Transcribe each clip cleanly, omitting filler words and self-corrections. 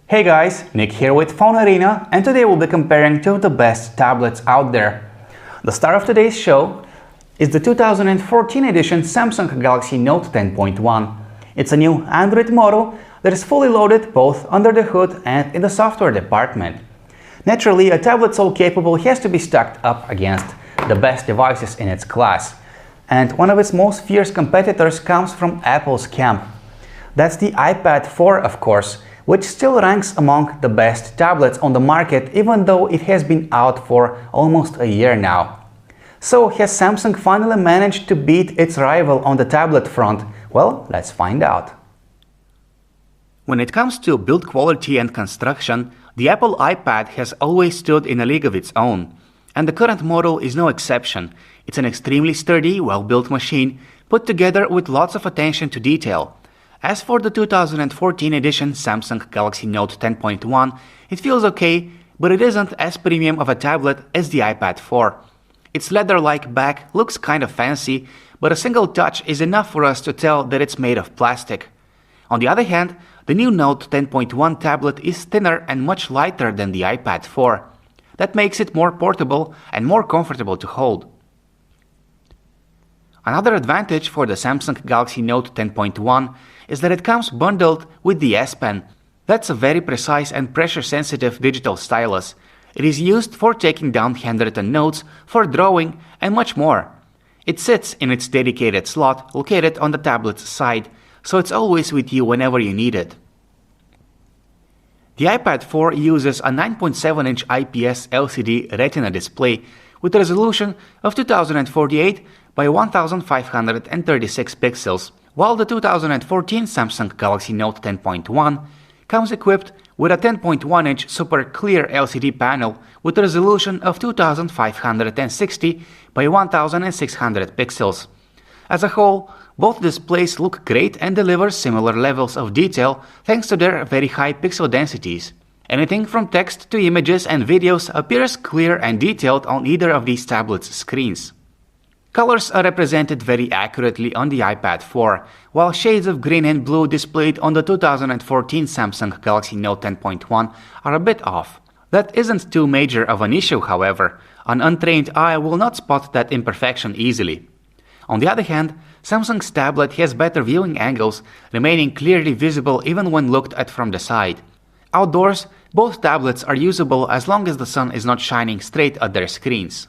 Hey guys, Nick here with Phone Arena, and today we'll be comparing two of the best tablets out there. The star of today's show is the 2014 edition Samsung Galaxy Note 10.1. It's a new Android model that is fully loaded both under the hood and in the software department. Naturally, a tablet so capable has to be stacked up against the best devices in its class. And one of its most fierce competitors comes from Apple's camp. That's the iPad 4, of course, which still ranks among the best tablets on the market even though it has been out for almost a year now. So has Samsung finally managed to beat its rival on the tablet front? Well, let's find out. When it comes to build quality and construction, the Apple iPad has always stood in a league of its own. And the current model is no exception. It's an extremely sturdy, well-built machine, put together with lots of attention to detail. As for the 2014 edition Samsung Galaxy Note 10.1, it feels okay, but it isn't as premium of a tablet as the iPad 4. Its leather-like back looks kind of fancy, but a single touch is enough for us to tell that it's made of plastic. On the other hand, the new Note 10.1 tablet is thinner and much lighter than the iPad 4. That makes it more portable and more comfortable to hold. Another advantage for the Samsung Galaxy Note 10.1 is that it comes bundled with the S Pen. That's a very precise and pressure-sensitive digital stylus. It is used for taking down handwritten notes, for drawing, and much more. It sits in its dedicated slot located on the tablet's side, so it's always with you whenever you need it. The iPad 4 uses a 9.7-inch IPS LCD Retina display with a resolution of 2048 by 1536 pixels, while the 2014 Samsung Galaxy Note 10.1 comes equipped with a 10.1-inch super clear LCD panel with a resolution of 2560 by 1600 pixels. As a whole, both displays look great and deliver similar levels of detail thanks to their very high pixel densities. Anything from text to images and videos appears clear and detailed on either of these tablets' screens. Colors are represented very accurately on the iPad 4, while shades of green and blue displayed on the 2014 Samsung Galaxy Note 10.1 are a bit off. That isn't too major of an issue, however. An untrained eye will not spot that imperfection easily. On the other hand, Samsung's tablet has better viewing angles, remaining clearly visible even when looked at from the side. Outdoors, both tablets are usable as long as the sun is not shining straight at their screens.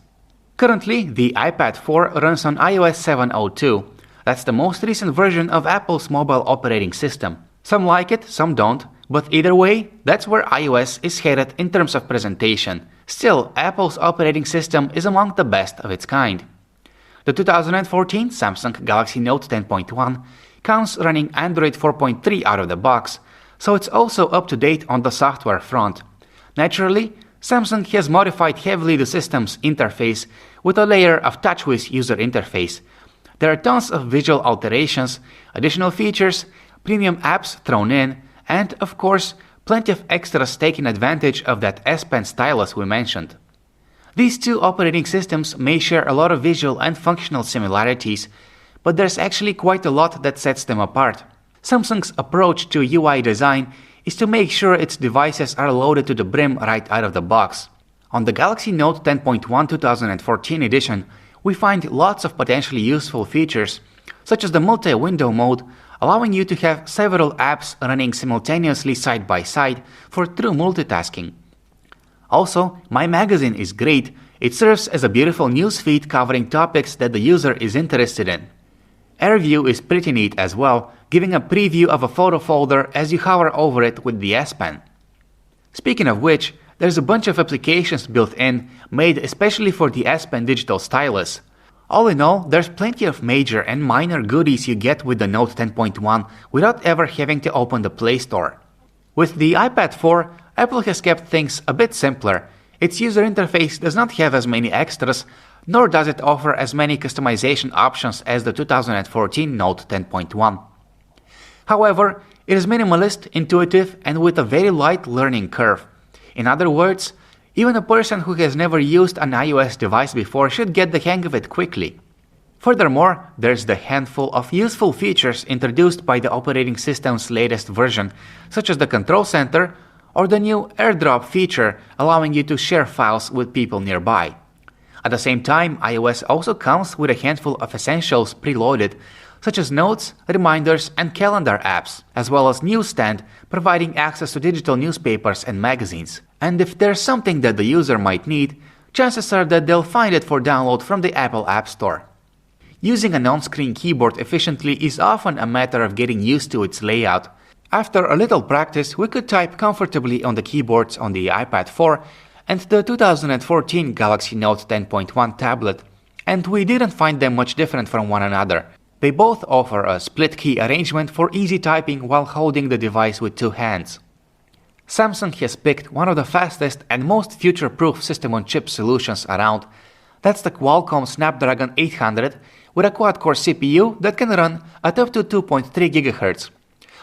Currently, the iPad 4 runs on iOS 7.02. That's the most recent version of Apple's mobile operating system. Some like it, some don't, but either way, that's where iOS is headed in terms of presentation. Still, Apple's operating system is among the best of its kind. The 2014 Samsung Galaxy Note 10.1 comes running Android 4.3 out of the box, so it's also up to date on the software front. Naturally, Samsung has modified heavily the system's interface with a layer of TouchWiz user interface. There are tons of visual alterations, additional features, premium apps thrown in, and, of course, plenty of extras taking advantage of that S Pen stylus we mentioned. These two operating systems may share a lot of visual and functional similarities, but there's actually quite a lot that sets them apart. Samsung's approach to UI design is to make sure its devices are loaded to the brim right out of the box. On the Galaxy Note 10.1 2014 edition, we find lots of potentially useful features, such as the multi-window mode, allowing you to have several apps running simultaneously side by side for true multitasking. Also, My Magazine is great. It serves as a beautiful newsfeed covering topics that the user is interested in. AirView is pretty neat as well, giving a preview of a photo folder as you hover over it with the S Pen. Speaking of which, there's a bunch of applications built in, made especially for the S Pen digital stylus. All in all, there's plenty of major and minor goodies you get with the Note 10.1 without ever having to open the Play Store. With the iPad 4, Apple has kept things a bit simpler. Its user interface does not have as many extras, nor does it offer as many customization options as the 2014 Note 10.1. However, it is minimalist, intuitive, and with a very light learning curve. In other words, even a person who has never used an iOS device before should get the hang of it quickly. Furthermore, there's the handful of useful features introduced by the operating system's latest version, such as the control center, or the new AirDrop feature allowing you to share files with people nearby. At the same time, iOS also comes with a handful of essentials preloaded, such as notes, reminders, and calendar apps, as well as Newsstand, providing access to digital newspapers and magazines. And if there's something that the user might need, chances are that they'll find it for download from the Apple App Store. Using an on-screen keyboard efficiently is often a matter of getting used to its layout. After a little practice, we could type comfortably on the keyboards on the iPad 4 and the 2014 Galaxy Note 10.1 tablet, and we didn't find them much different from one another. They both offer a split-key arrangement for easy typing while holding the device with two hands. Samsung has picked one of the fastest and most future-proof system-on-chip solutions around. That's the Qualcomm Snapdragon 800 with a quad-core CPU that can run at up to 2.3 GHz.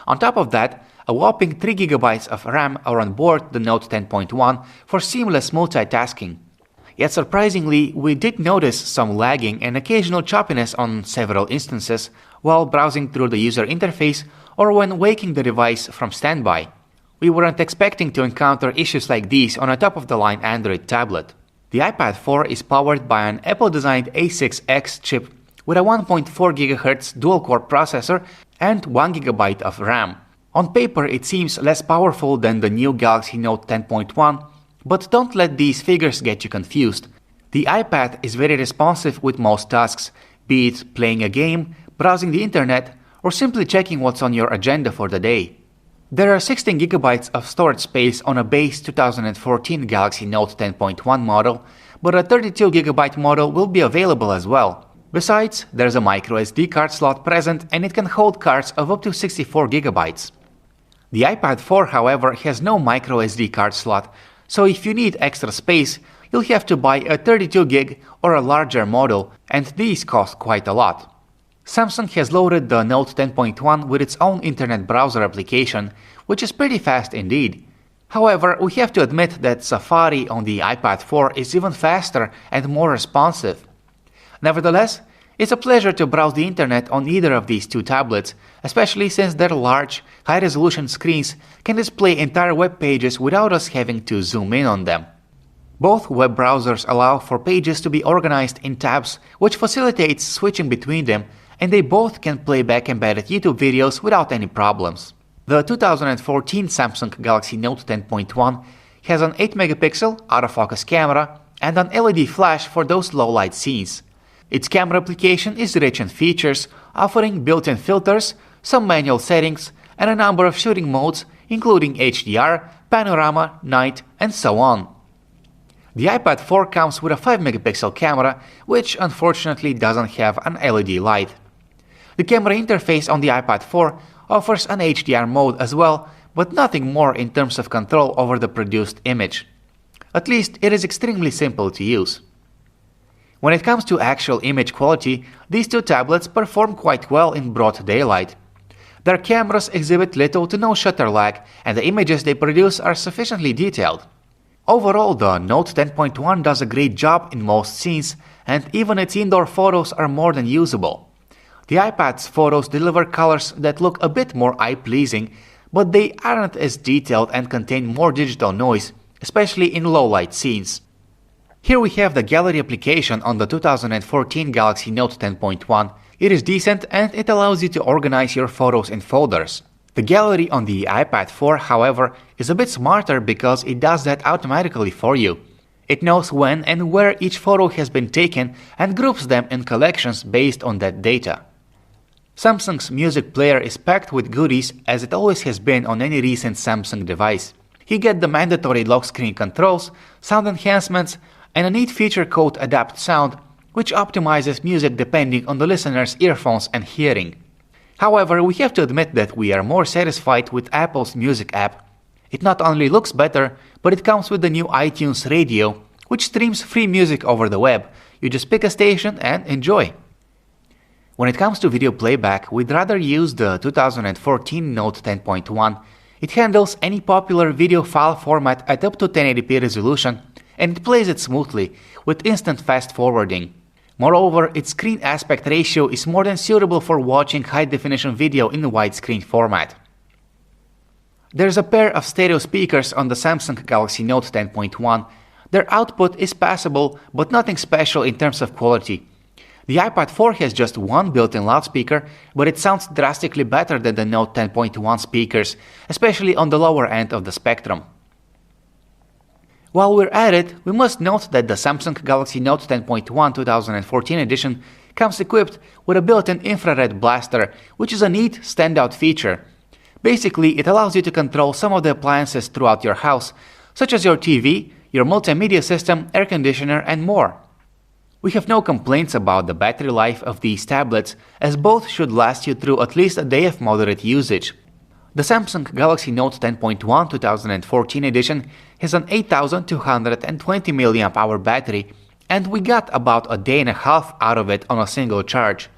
On top of that, a whopping 3 GB of RAM are on board the Note 10.1 for seamless multitasking. Yet surprisingly, we did notice some lagging and occasional choppiness on several instances while browsing through the user interface or when waking the device from standby. We weren't expecting to encounter issues like these on a top-of-the-line Android tablet. The iPad 4 is powered by an Apple-designed A6X chip with a 1.4 GHz dual-core processor and 1 GB of RAM. On paper, it seems less powerful than the new Galaxy Note 10.1, but don't let these figures get you confused. The iPad is very responsive with most tasks, be it playing a game, browsing the internet, or simply checking what's on your agenda for the day. There are 16 GB of storage space on a base 2014 Galaxy Note 10.1 model, but a 32 GB model will be available as well. Besides, there's a microSD card slot present and it can hold cards of up to 64 GB. The iPad 4, however, has no microSD card slot, so if you need extra space, you'll have to buy a 32 GB or a larger model, and these cost quite a lot. Samsung has loaded the Note 10.1 with its own internet browser application, which is pretty fast indeed. However, we have to admit that Safari on the iPad 4 is even faster and more responsive. Nevertheless, it's a pleasure to browse the internet on either of these two tablets, especially since their large, high-resolution screens can display entire web pages without us having to zoom in on them. Both web browsers allow for pages to be organized in tabs, which facilitates switching between them, and they both can play back embedded YouTube videos without any problems. The 2014 Samsung Galaxy Note 10.1 has an 8-megapixel autofocus camera and an LED flash for those low-light scenes. Its camera application is rich in features, offering built-in filters, some manual settings, and a number of shooting modes, including HDR, panorama, night, and so on. The iPad 4 comes with a 5-megapixel camera, which unfortunately doesn't have an LED light. The camera interface on the iPad 4 offers an HDR mode as well, but nothing more in terms of control over the produced image. At least it is extremely simple to use. When it comes to actual image quality, these two tablets perform quite well in broad daylight. Their cameras exhibit little to no shutter lag, and the images they produce are sufficiently detailed. Overall, the Note 10.1 does a great job in most scenes, and even its indoor photos are more than usable. The iPad's photos deliver colors that look a bit more eye-pleasing, but they aren't as detailed and contain more digital noise, especially in low-light scenes. Here we have the gallery application on the 2014 Galaxy Note 10.1. It is decent and it allows you to organize your photos in folders. The gallery on the iPad 4, however, is a bit smarter because it does that automatically for you. It knows when and where each photo has been taken and groups them in collections based on that data. Samsung's music player is packed with goodies, as it always has been on any recent Samsung device. You get the mandatory lock screen controls, sound enhancements, and a neat feature called Adapt Sound, which optimizes music depending on the listener's earphones and hearing. However, we have to admit that we are more satisfied with Apple's music app. It not only looks better, but it comes with the new iTunes Radio, which streams free music over the web. You just pick a station and enjoy. When it comes to video playback, we'd rather use the 2014 Note 10.1. It handles any popular video file format at up to 1080p resolution, and it plays it smoothly, with instant fast forwarding. Moreover, its screen aspect ratio is more than suitable for watching high-definition video in widescreen format. There's a pair of stereo speakers on the Samsung Galaxy Note 10.1. Their output is passable, but nothing special in terms of quality. The iPad 4 has just one built-in loudspeaker, but it sounds drastically better than the Note 10.1 speakers, especially on the lower end of the spectrum. While we're at it, we must note that the Samsung Galaxy Note 10.1 2014 edition comes equipped with a built-in infrared blaster, which is a neat standout feature. Basically, it allows you to control some of the appliances throughout your house, such as your TV, your multimedia system, air conditioner, and more. We have no complaints about the battery life of these tablets, as both should last you through at least a day of moderate usage. The Samsung Galaxy Note 10.1 2014 edition has an 8220 mAh battery, and we got about a day and a half out of it on a single charge.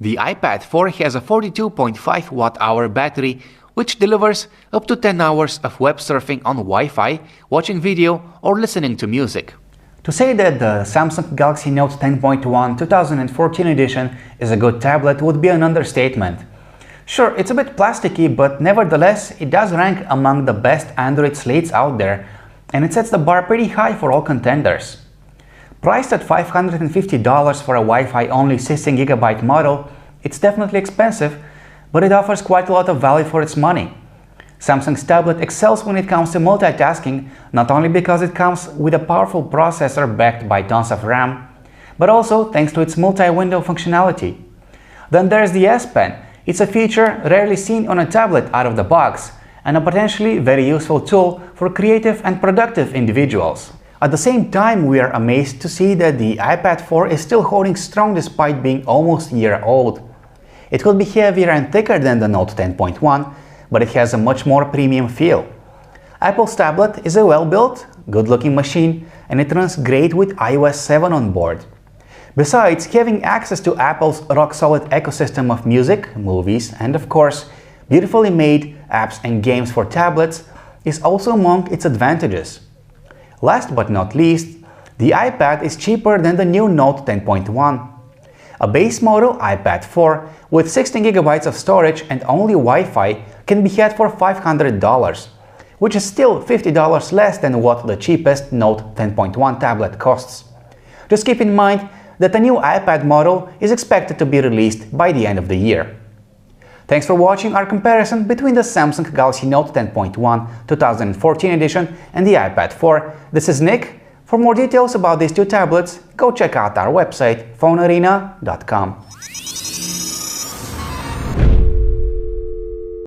The iPad 4 has a 42.5 Wh battery, which delivers up to 10 hours of web surfing on Wi-Fi, watching video, or listening to music. To say that the Samsung Galaxy Note 10.1 2014 edition is a good tablet would be an understatement. Sure, it's a bit plasticky, but nevertheless, it does rank among the best Android slates out there, and it sets the bar pretty high for all contenders. Priced at $550 for a Wi-Fi only 16GB model, it's definitely expensive, but it offers quite a lot of value for its money. Samsung's tablet excels when it comes to multitasking, not only because it comes with a powerful processor backed by tons of RAM, but also thanks to its multi-window functionality. Then there's the S Pen. It's a feature rarely seen on a tablet out of the box, and a potentially very useful tool for creative and productive individuals. At the same time, we are amazed to see that the iPad 4 is still holding strong despite being almost a year old. It could be heavier and thicker than the Note 10.1, but it has a much more premium feel. Apple's tablet is a well-built, good-looking machine, and it runs great with iOS 7 on board. Besides, having access to Apple's rock-solid ecosystem of music, movies, and of course, beautifully made apps and games for tablets is also among its advantages. Last but not least, the iPad is cheaper than the new Note 10.1. A base model iPad 4 with 16GB of storage and only Wi-Fi can be had for $500, which is still $50 less than what the cheapest Note 10.1 tablet costs. Just keep in mind that the new iPad model is expected to be released by the end of the year. Thanks for watching our comparison between the Samsung Galaxy Note 10.1 2014 edition and the iPad 4. This is Nick. For more details about these two tablets, go check out our website phonearena.com.